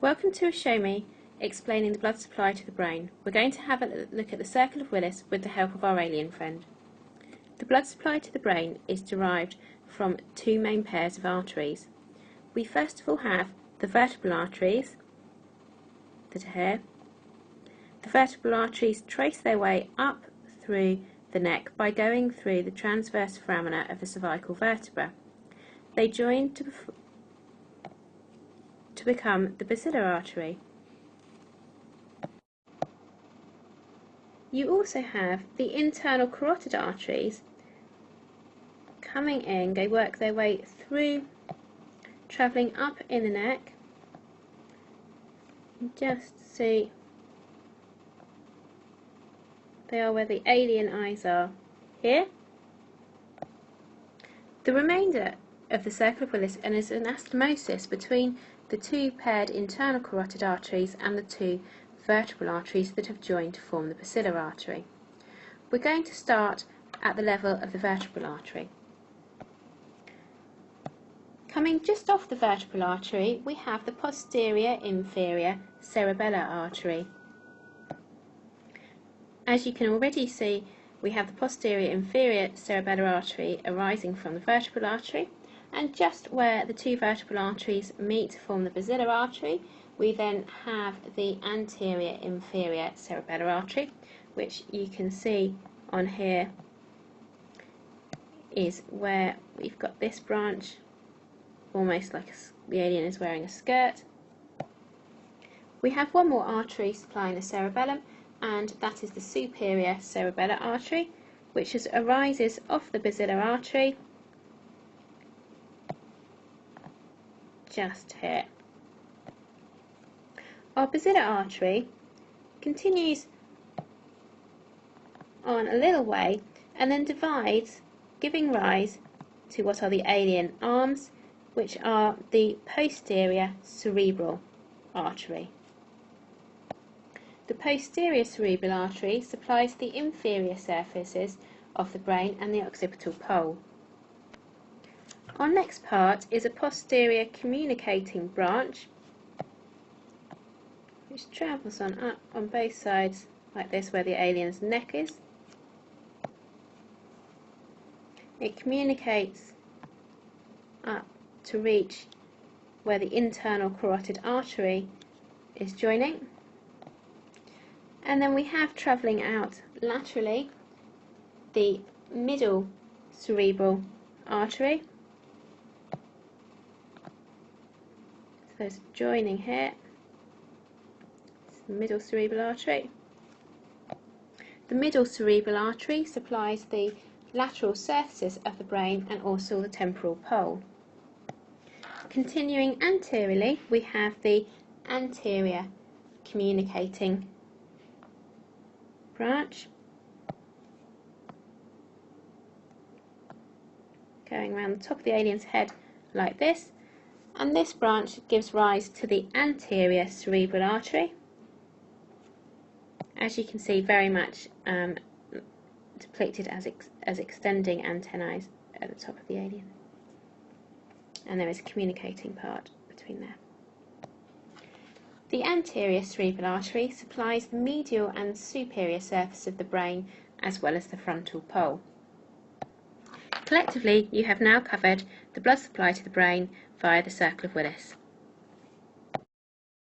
Welcome to a Show Me explaining the blood supply to the brain. We're going to have a look at the circle of Willis with the help of our alien friend. The blood supply to the brain is derived from two main pairs of arteries. We first of all have the vertebral arteries that are here. The vertebral arteries trace their way up through the neck by going through the transverse foramina of the cervical vertebra. They join to become the basilar artery. You also have the internal carotid arteries coming in, they work their way through, travelling up in the neck. Just see, they are where the alien eyes are here. The remainder of the circle of Willis is an anastomosis between the two paired internal carotid arteries and the two vertebral arteries that have joined to form the basilar artery. We're going to start at the level of the vertebral artery. Coming just off the vertebral artery, we have the posterior inferior cerebellar artery. As you can already see, we have the posterior inferior cerebellar artery arising from the vertebral artery, and just where the two vertebral arteries meet to form the basilar artery, we then have the anterior inferior cerebellar artery, which you can see on here is where we've got this branch, almost like the alien is wearing a skirt. We have one more artery supplying the cerebellum, and that is the superior cerebellar artery, which arises off the basilar artery just here. Our basilar artery continues on a little way and then divides, giving rise to what are the alien arms, which are the posterior cerebral artery. The posterior cerebral artery supplies the inferior surfaces of the brain and the occipital pole. Our next part is a posterior communicating branch, which travels up on both sides like this, where the alien's neck is. It communicates up to reach where the internal carotid artery is joining, and then we have travelling out laterally the middle cerebral artery. So it's joining here. It's the middle cerebral artery. The middle cerebral artery supplies the lateral surfaces of the brain and also the temporal pole. Continuing anteriorly, we have the anterior communicating branch, going around the top of the alien's head like this, and this branch gives rise to the anterior cerebral artery. As you can see, very much depicted as extending antennae at the top of the alien, and there is a communicating part between there. The anterior cerebral artery supplies the medial and superior surface of the brain as well as the frontal pole. Collectively, you have now covered the blood supply to the brain via the circle of Willis.